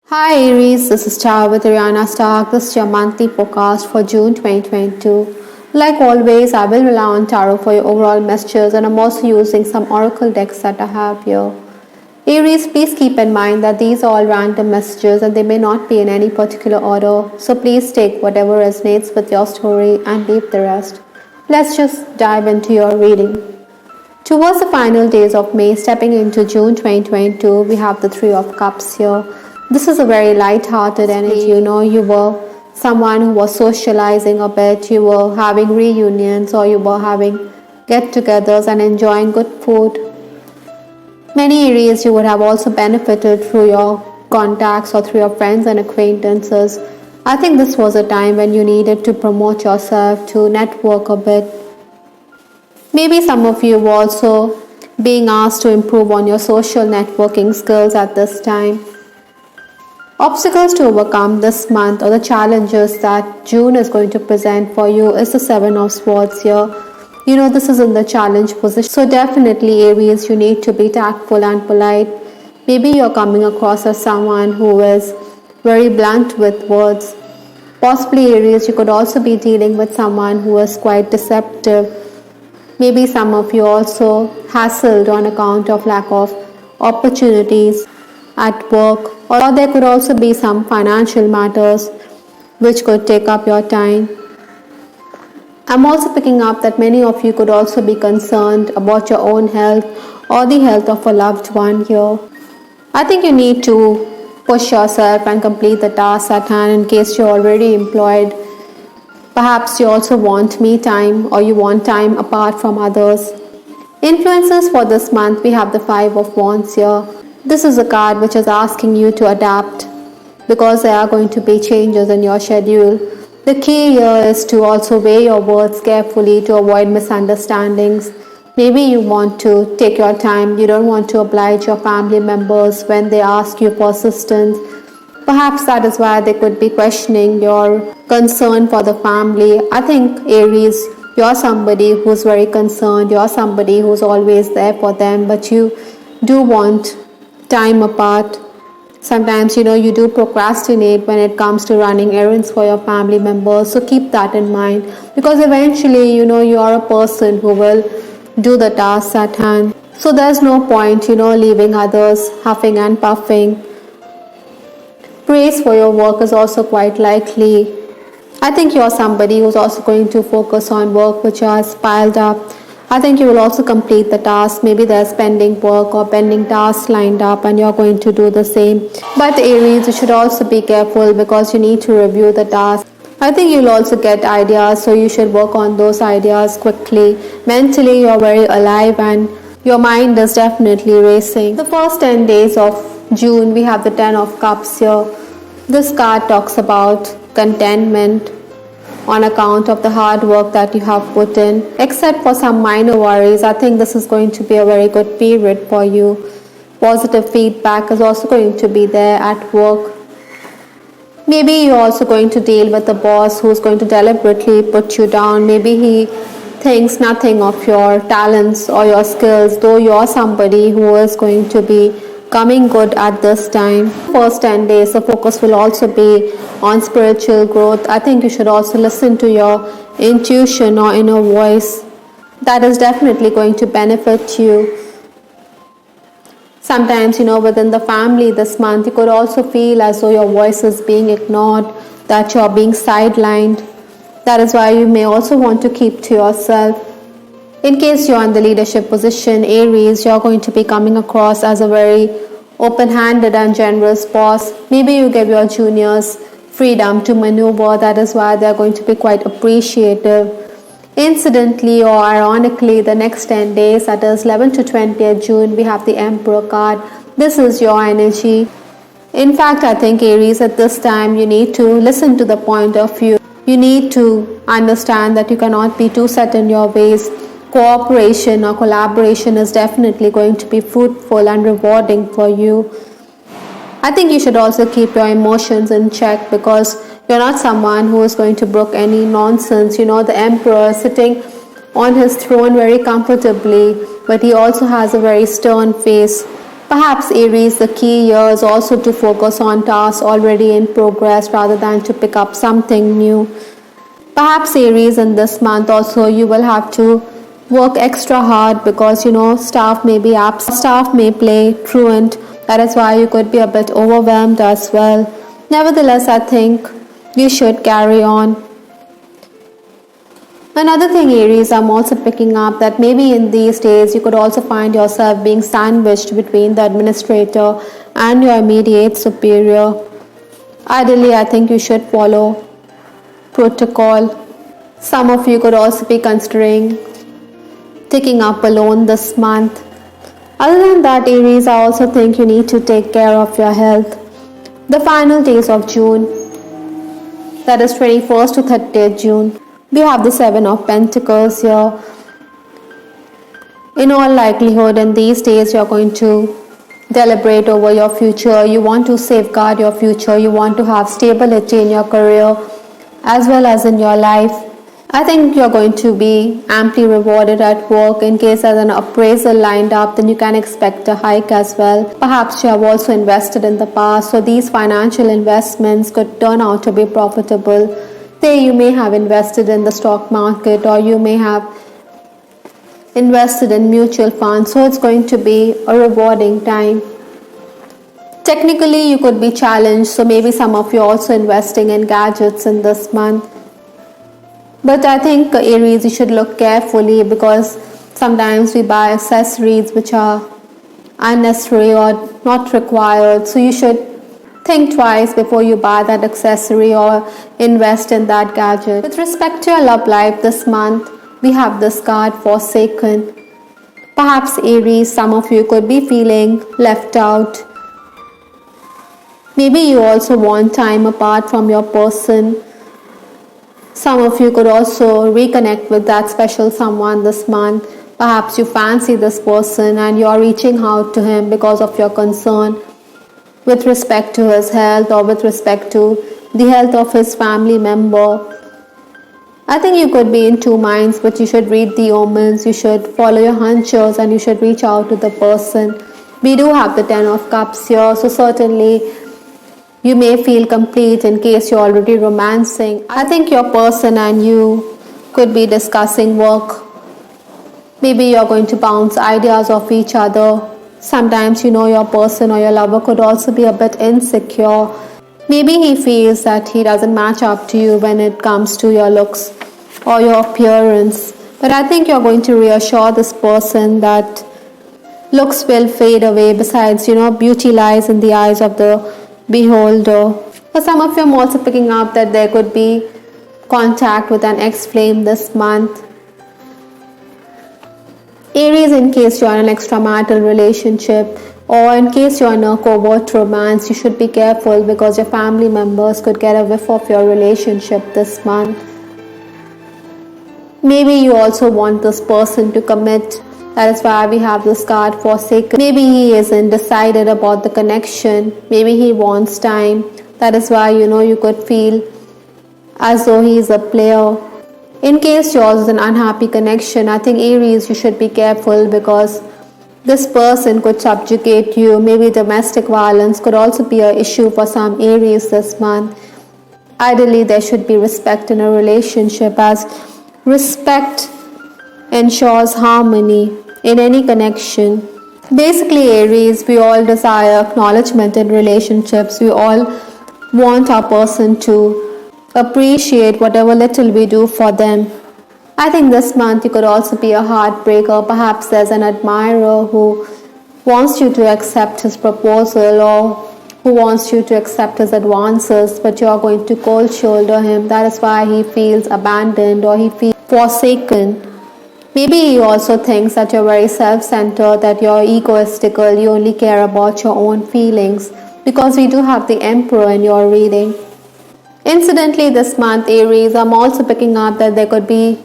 Hi Aries, this is Star with Ariana Stark. This is your monthly forecast for June 2022. Like always, I will rely on tarot for your overall messages, and I'm also using some oracle decks that I have here. Aries, please keep in mind that these are all random messages and they may not be in any particular order, so please take whatever resonates with your story and leave the rest. Let's just dive into your reading. Towards the final days of May, stepping into June 2022, we have the Three of Cups here. This is a very light-hearted energy. You were someone who was socializing a bit, you were having reunions, or you were having get-togethers and enjoying good food. Many areas you would have also benefited through your contacts or through your friends and acquaintances. I think this was a time when you needed to promote yourself, to network a bit. Maybe some of you were also being asked to improve on your social networking skills at this time. Obstacles to overcome this month, or the challenges that June is going to present for you, is the Seven of Swords here. This is in the challenge position. So definitely Aries, you need to be tactful and polite. Maybe you're coming across as someone who is very blunt with words. Possibly Aries, you could also be dealing with someone who is quite deceptive. Maybe some of you also hassled on account of lack of opportunities at work, or there could also be some financial matters which could take up your time. I'm also picking up that many of you could also be concerned about your own health or the health of a loved one here. I think you need to push yourself and complete the tasks at hand in case you're already employed. Perhaps you also want me time, or you want time apart from others. Influences for this month, we have the Five of Wands here. This is a card which is asking you to adapt because there are going to be changes in your schedule. The key here is to also weigh your words carefully to avoid misunderstandings. Maybe you want to take your time. You don't want to oblige your family members when they ask you for assistance. Perhaps that is why they could be questioning your concern for the family. I think Aries, you're somebody who's very concerned. You're somebody who's always there for them, but you do want time apart. Sometimes you do procrastinate when it comes to running errands for your family members, so keep that in mind, because eventually you are a person who will do the tasks at hand. So there's no point leaving others huffing and puffing. Praise for your work is also quite likely. I think you're somebody who's also going to focus on work which has piled up. I think you will also complete the task. Maybe there's pending work or pending tasks lined up and you're going to do the same. But Aries, you should also be careful because you need to review the task. I think you'll also get ideas, so you should work on those ideas quickly. Mentally, you're very alive and your mind is definitely racing. The first 10 days of June, we have the Ten of Cups here. This card talks about contentment on account of the hard work that you have put in. Except for some minor worries, I think this is going to be a very good period for you. Positive feedback is also going to be there at work. Maybe you're also going to deal with a boss who's going to deliberately put you down. Maybe he thinks nothing of your talents or your skills, though you're somebody who is going to be coming good at this time. First 10 days, the focus will also be on spiritual growth. I think you should also listen to your intuition or inner voice. That is definitely going to benefit you. Sometimes, within the family this month, you could also feel as though your voice is being ignored, that you're being sidelined. That is why you may also want to keep to yourself. In case you're in the leadership position, Aries, you're going to be coming across as a very open-handed and generous boss. Maybe you give your juniors freedom to maneuver. That is why they're going to be quite appreciative. Incidentally or ironically, the next 10 days, that is 11 to 20th June, we have the Emperor card. This is your energy. In fact, I think Aries, at this time, you need to listen to the point of view. You need to understand that you cannot be too set in your ways. Cooperation or collaboration is definitely going to be fruitful and rewarding for you. I think you should also keep your emotions in check because you're not someone who is going to brook any nonsense. The Emperor is sitting on his throne very comfortably, but he also has a very stern face. Perhaps Aries, the key here is also to focus on tasks already in progress rather than to pick up something new. Perhaps Aries, in this month also you will have to work extra hard because staff may be absent, staff may play truant. That is why you could be a bit overwhelmed as well. Nevertheless, I think you should carry on. Another thing, Aries, I'm also picking up that maybe in these days you could also find yourself being sandwiched between the administrator and your immediate superior. Ideally, I think you should follow protocol. Some of you could also be considering taking up a loan this month. Other than that, Aries, I also think you need to take care of your health. The final days of June, that is 21st to 30th June, we have the Seven of Pentacles here. In all likelihood, in these days, you're going to deliberate over your future. You want to safeguard your future. You want to have stability in your career as well as in your life. I think you're going to be amply rewarded at work. In case there's an appraisal lined up, then you can expect a hike as well. Perhaps you have also invested in the past, so these financial investments could turn out to be profitable. Say you may have invested in the stock market or you may have invested in mutual funds, so it's going to be a rewarding time. Technically, you could be challenged, so maybe some of you are also investing in gadgets in this month. But I think, Aries, you should look carefully because sometimes we buy accessories which are unnecessary or not required. So you should think twice before you buy that accessory or invest in that gadget. With respect to your love life this month, we have this card, Forsaken. Perhaps, Aries, some of you could be feeling left out. Maybe you also want time apart from your person. Some of you could also reconnect with that special someone this month. Perhaps you fancy this person and you're reaching out to him because of your concern with respect to his health or with respect to the health of his family member. I think you could be in two minds, but you should read the omens, you should follow your hunches and you should reach out to the person. We do have the Ten of Cups here, so certainly you may feel complete in case you're already romancing. I think your person and you could be discussing work. Maybe you're going to bounce ideas off each other. Sometimes your person or your lover could also be a bit insecure. Maybe he feels that he doesn't match up to you when it comes to your looks or your appearance. But I think you're going to reassure this person that looks will fade away. Besides, beauty lies in the eyes of the beholder. For some of you, I'm also picking up that there could be contact with an ex-flame this month. Aries, in case you're in an extramarital relationship or in case you're in a covert romance, you should be careful because your family members could get a whiff of your relationship this month. Maybe you also want this person to commit. That is why we have this card, Forsaken. Maybe he isn't decided about the connection. Maybe he wants time. That is why you could feel as though he is a player. In case yours is an unhappy connection, I think, Aries, you should be careful because this person could subjugate you. Maybe domestic violence could also be an issue for some Aries this month. Ideally, there should be respect in a relationship, as respect ensures harmony in any connection. Basically, Aries, we all desire acknowledgement in relationships. We all want our person to appreciate whatever little we do for them. I think this month you could also be a heartbreaker. Perhaps there's an admirer who wants you to accept his proposal or who wants you to accept his advances, but you're going to cold shoulder him. That is why he feels abandoned or he feels forsaken. Maybe he also thinks that you're very self-centered, that you're egoistical, you only care about your own feelings, because we do have the Emperor in your reading. Incidentally, this month, Aries, I'm also picking up that there could be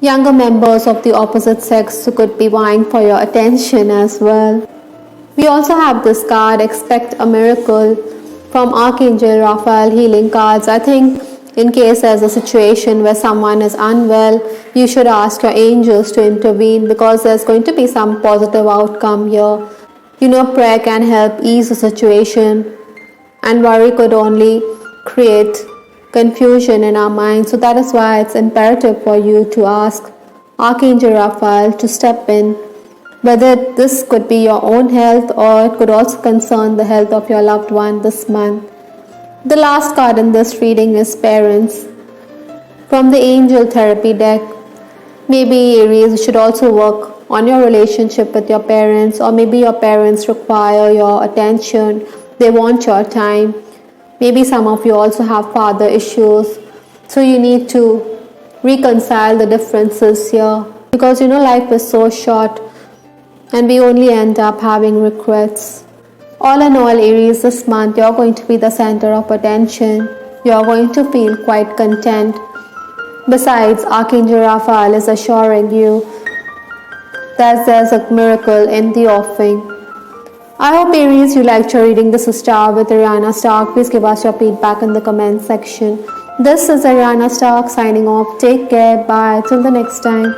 younger members of the opposite sex who could be vying for your attention as well. We also have this card, Expect a Miracle, from Archangel Raphael, healing cards. I think in case there's a situation where someone is unwell, you should ask your angels to intervene because there's going to be some positive outcome here. Prayer can help ease the situation, and worry could only create confusion in our minds. So that is why it's imperative for you to ask Archangel Raphael to step in, whether this could be your own health or it could also concern the health of your loved one this month. The last card in this reading is Parents from the Angel Therapy deck. Maybe Aries, you should also work on your relationship with your parents, or maybe your parents require your attention, they want your time. Maybe some of you also have father issues, so you need to reconcile the differences here, because life is so short and we only end up having regrets. All in all, Aries, this month you're going to be the center of attention. You're going to feel quite content. Besides, Archangel Raphael is assuring you that there's a miracle in the offing. I hope, Aries, you liked your reading. This is Star with Ariana Stark. Please give us your feedback in the comment section. This is Ariana Stark signing off. Take care. Bye. Till the next time.